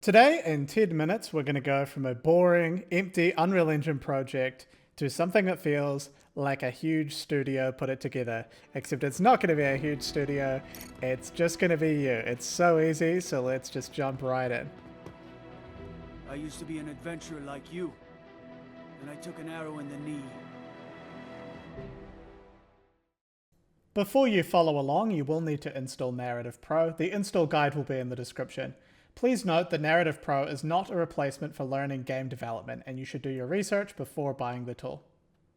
Today, in 10 minutes, we're going to go from a boring, empty Unreal Engine project to something that feels like a huge studio put it together. Except it's not going to be a huge studio, it's just going to be you. It's so easy, so let's just jump right in. I used to be an adventurer like you, and I took an arrow in the knee. Before you follow along, you will need to install Narrative Pro. The install guide will be in the description. Please note that Narrative Pro is not a replacement for learning game development, and you should do your research before buying the tool.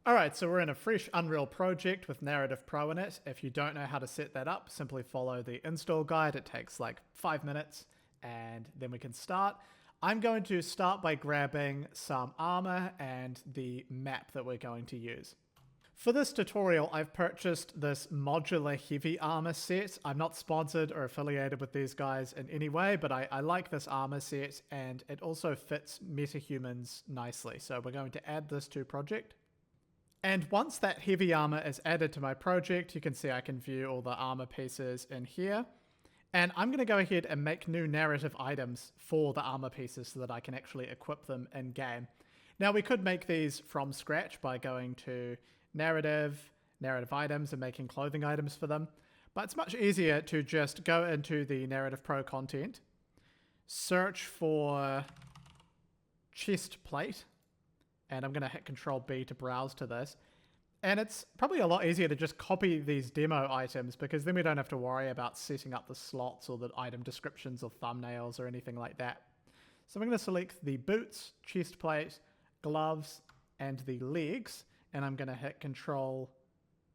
Alright, so we're in a fresh Unreal project with Narrative Pro in it. If you don't know how to set that up, simply follow the install guide. It takes like 5 minutes, and then we can start. I'm going to start by grabbing some armor and the map that we're going to use. For this tutorial, I've purchased this modular heavy armor set. I'm not sponsored or affiliated with these guys in any way, but I like this armor set, and it also fits MetaHumans nicely. So we're going to add this to project. And once that heavy armor is added to my project, you can see I can view all the armor pieces in here. And I'm going to go ahead and make new narrative items for the armor pieces so that I can actually equip them in game. Now we could make these from scratch by going to narrative items and making clothing items for them. But it's much easier to just go into the Narrative Pro content, search for chest plate, and I'm going to hit Control B to browse to this. And it's probably a lot easier to just copy these demo items, because then we don't have to worry about setting up the slots or the item descriptions or thumbnails or anything like that. So I'm going to select the boots, chest plate, gloves, and the legs. And I'm going to hit Control.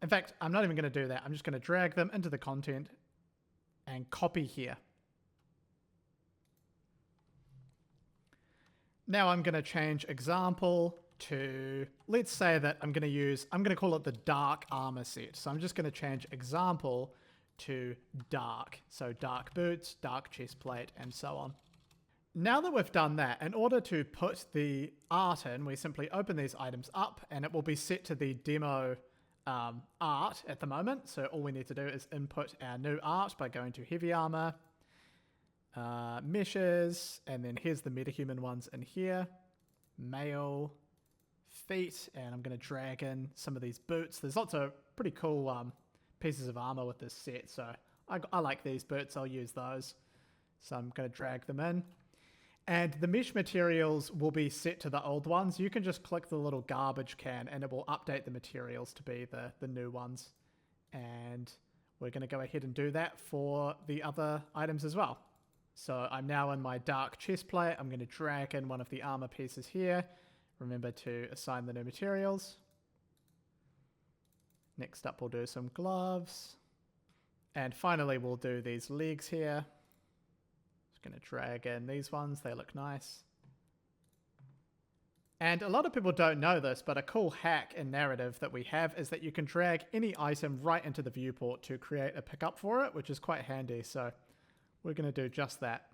In fact, I'm not even going to do that. I'm just going to drag them into the content and copy here. Now I'm going to change example to, let's say that I'm going to call it the dark armor set. So I'm just going to change example to dark. So dark boots, dark chest plate, and so on. Now that we've done that, in order to put the art in, we simply open these items up, and it will be set to the demo art at the moment. So all we need to do is input our new art by going to heavy armor, meshes, and then here's the MetaHuman ones in here, male, feet, and I'm going to drag in some of these boots. There's lots of pretty cool pieces of armor with this set, so I like these boots. I'll use those. So I'm going to drag them in. And the mesh materials will be set to the old ones. You can just click the little garbage can and it will update the materials to be the new ones. And we're going to go ahead and do that for the other items as well. So I'm now in my dark chest plate. I'm going to drag in one of the armor pieces here. Remember to assign the new materials. Next up, we'll do some gloves. And finally, we'll do these legs here. Going to drag in these ones. They look nice. And a lot of people don't know this, but a cool hack in narrative that we have is that you can drag any item right into the viewport to create a pickup for it, which is quite handy. So we're going to do just that.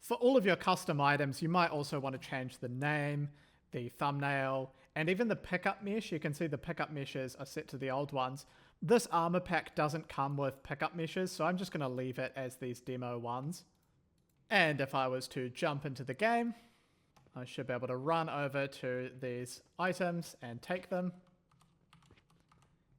For all of your custom items, you might also want to change the name, the thumbnail, and even the pickup mesh. You can see the pickup meshes are set to the old ones. This armor pack doesn't come with pickup meshes, so I'm just going to leave it as these demo ones. And if I was to jump into the game, I should be able to run over to these items and take them.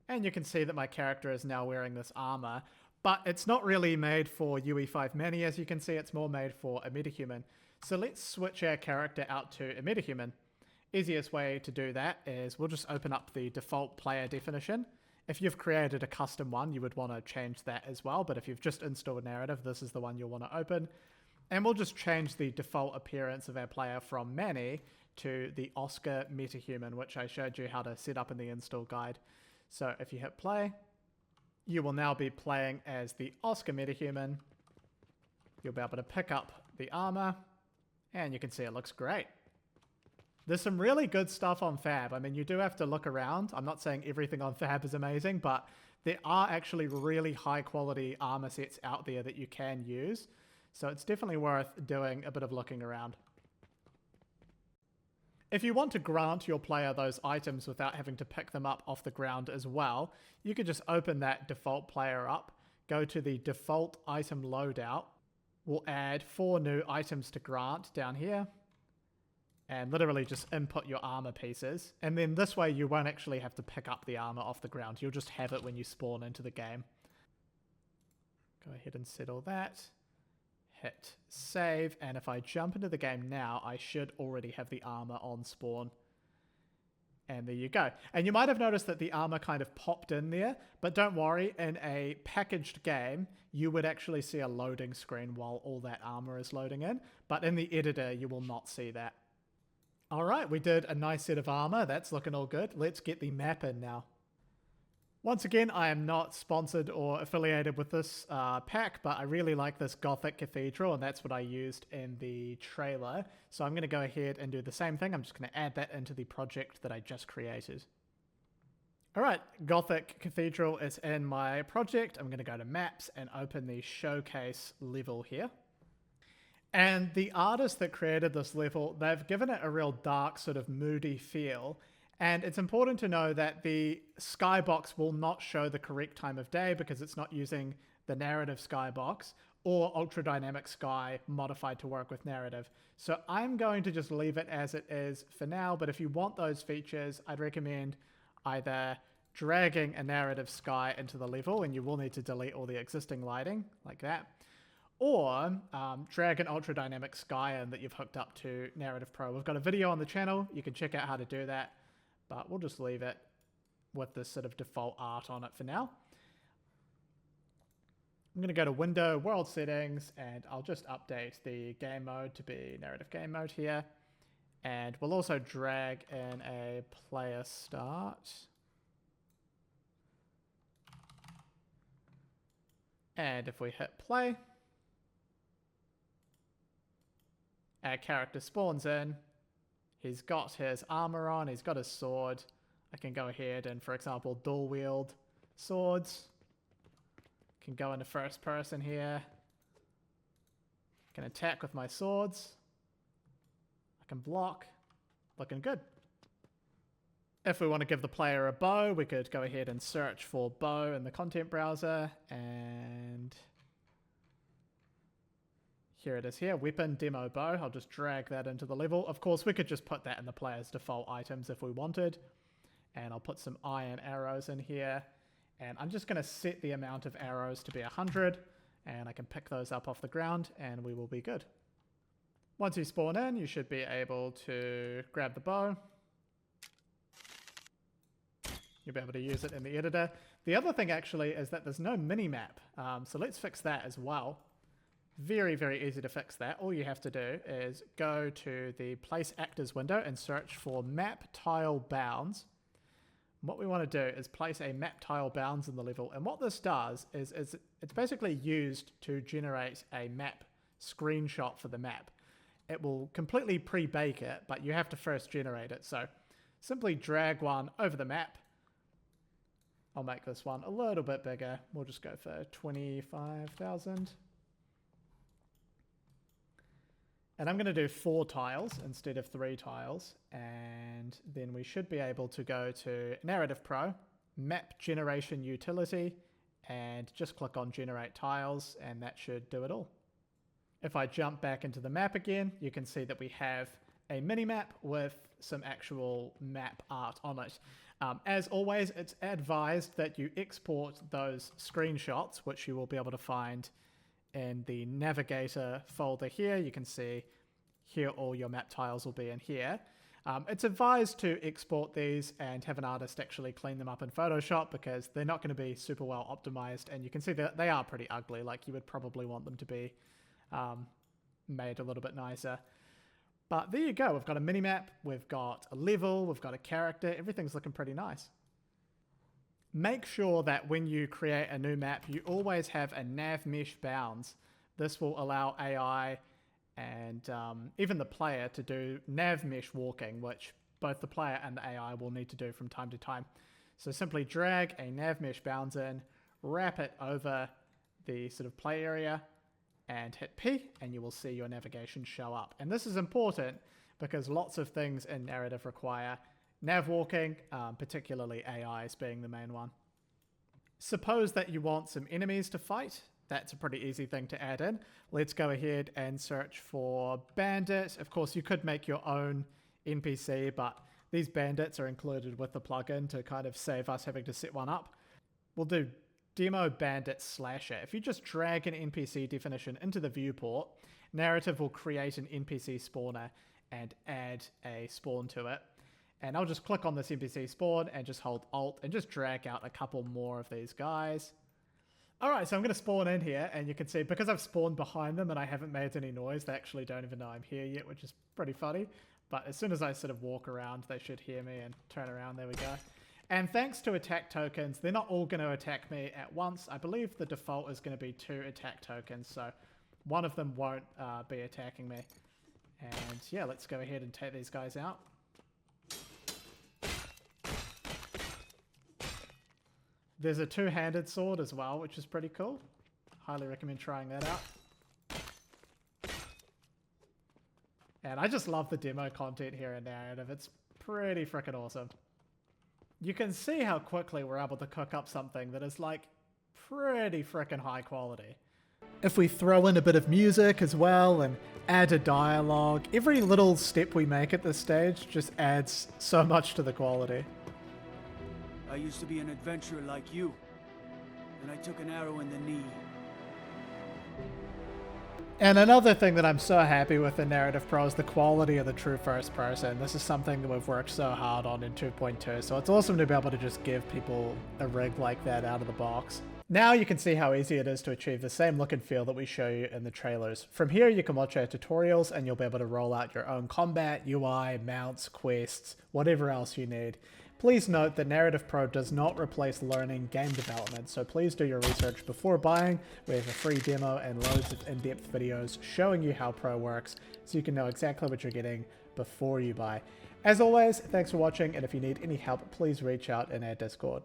And you can see that my character is now wearing this armor, but it's not really made for UE5 Mani. As you can see, it's more made for a MetaHuman. So let's switch our character out to a MetaHuman. Easiest way to do that is we'll just open up the default player definition. If you've created a custom one, you would want to change that as well. But if you've just installed narrative, this is the one you'll want to open. And we'll just change the default appearance of our player from Mani to the Oscar MetaHuman, which I showed you how to set up in the install guide. So if you hit play, you will now be playing as the Oscar MetaHuman. You'll be able to pick up the armor, and you can see it looks great. There's some really good stuff on Fab. I mean, you do have to look around. I'm not saying everything on Fab is amazing, but there are actually really high quality armor sets out there that you can use. So it's definitely worth doing a bit of looking around. If you want to grant your player those items without having to pick them up off the ground as well, you could just open that default player up, go to the default item loadout, we'll add 4 new items to grant down here. And literally just input your armor pieces. And then this way you won't actually have to pick up the armor off the ground. You'll just have it when you spawn into the game. Go ahead and set all that. Hit save. And if I jump into the game now, I should already have the armor on spawn. And there you go. And you might have noticed that the armor kind of popped in there. But don't worry, in a packaged game, you would actually see a loading screen while all that armor is loading in. But in the editor, you will not see that. All right, we did a nice set of armor. That's looking all good. Let's get the map in now. Once again, I am not sponsored or affiliated with this pack, but I really like this Gothic cathedral, and that's what I used in the trailer. So I'm going to go ahead and do the same thing. I'm just going to add that into the project that I just created. All right, Gothic cathedral is in my project. I'm going to go to maps and open the showcase level here. And the artist that created this level, they've given it a real dark, sort of moody feel. And it's important to know that the skybox will not show the correct time of day because it's not using the narrative skybox or ultra dynamic sky modified to work with narrative. So I'm going to just leave it as it is for now. But if you want those features, I'd recommend either dragging a narrative sky into the level, and you will need to delete all the existing lighting like that. Or drag an ultra dynamic sky in that you've hooked up to Narrative Pro. We've got a video on the channel. You can check out how to do that. But we'll just leave it with this sort of default art on it for now. I'm going to go to Window, World Settings, and I'll just update the game mode to be Narrative Game Mode here. And we'll also drag in a player start. And if we hit play, our character spawns in. He's got his armor on. He's got his sword. I can go ahead and, for example, dual wield swords. Can go into first person here. Can attack with my swords. I can block. Looking good. If we want to give the player a bow, we could go ahead and search for bow in the content browser. And here it is here, weapon demo bow. I'll just drag that into the level. Of course, we could just put that in the player's default items if we wanted. And I'll put some iron arrows in here. And I'm just going to set the amount of arrows to be 100. And I can pick those up off the ground and we will be good. Once you spawn in, you should be able to grab the bow. You'll be able to use it in the editor. The other thing actually is that there's no minimap. So let's fix that as well. Very, very easy to fix that. All you have to do is go to the Place Actors window and search for Map Tile Bounds. What we want to do is place a map tile bounds in the level. And what this does is it's basically used to generate a map screenshot for the map. It will completely pre-bake it, but you have to first generate it. So simply drag one over the map. I'll make this one a little bit bigger. We'll just go for 25,000. And I'm going to do 4 tiles instead of 3 tiles. And then we should be able to go to Narrative Pro, Map Generation Utility, and just click on Generate Tiles, and that should do it all. If I jump back into the map again, you can see that we have a minimap with some actual map art on it. As always, it's advised that you export those screenshots, which you will be able to find in the navigator folder here. You can see here all your map tiles will be in here. It's advised to export these and have an artist actually clean them up in Photoshop because they're not going to be super well optimized, and you can see that they are pretty ugly. Like, you would probably want them to be made a little bit nicer. But there you go. We've got a minimap, we've got a level, we've got a character. Everything's looking pretty nice. Make sure that when you create a new map, you always have a NavMesh Bounds. This will allow AI and even the player to do NavMesh walking, which both the player and the AI will need to do from time to time. So simply drag a NavMesh Bounds in, wrap it over the sort of play area, and hit P, and you will see your navigation show up. And this is important because lots of things in narrative require nav walking, particularly AIs being the main one. Suppose that you want some enemies to fight. that's a pretty easy thing to add in. Let's go ahead and search for Bandit. Of course, you could make your own NPC, but these bandits are included with the plugin to kind of save us having to set one up. We'll do demo bandit slasher. If you just drag an NPC definition into the viewport, Narrative will create an NPC spawner and add a spawn to it. And I'll just click on this NPC spawn and just hold Alt and just drag out a couple more of these guys. Alright, so I'm going to spawn in here, and you can see because I've spawned behind them and I haven't made any noise, they actually don't even know I'm here yet, which is pretty funny. But as soon as I sort of walk around, they should hear me and turn around. There we go. And thanks to attack tokens, they're not all going to attack me at once. I believe the default is going to be 2 attack tokens, so one of them won't be attacking me. And yeah, let's go ahead and take these guys out. There's a 2-handed sword as well, which is pretty cool. Highly recommend trying that out. And I just love the demo content here in Narrative. It's pretty freaking awesome. You can see how quickly we're able to cook up something that is like pretty freaking high quality. If we throw in a bit of music as well and add a dialogue, every little step we make at this stage just adds so much to the quality. I used to be an adventurer like you, and I took an arrow in the knee. And another thing that I'm so happy with in Narrative Pro is the quality of the true first person. This is something that we've worked so hard on in 2.2, so it's awesome to be able to just give people a rig like that out of the box. Now you can see how easy it is to achieve the same look and feel that we show you in the trailers. From here you can watch our tutorials and you'll be able to roll out your own combat, UI, mounts, quests, whatever else you need. Please note that Narrative Pro does not replace learning game development, so please do your research before buying. We have a free demo and loads of in-depth videos showing you how Pro works, so you can know exactly what you're getting before you buy. As always, thanks for watching, and if you need any help, please reach out in our Discord.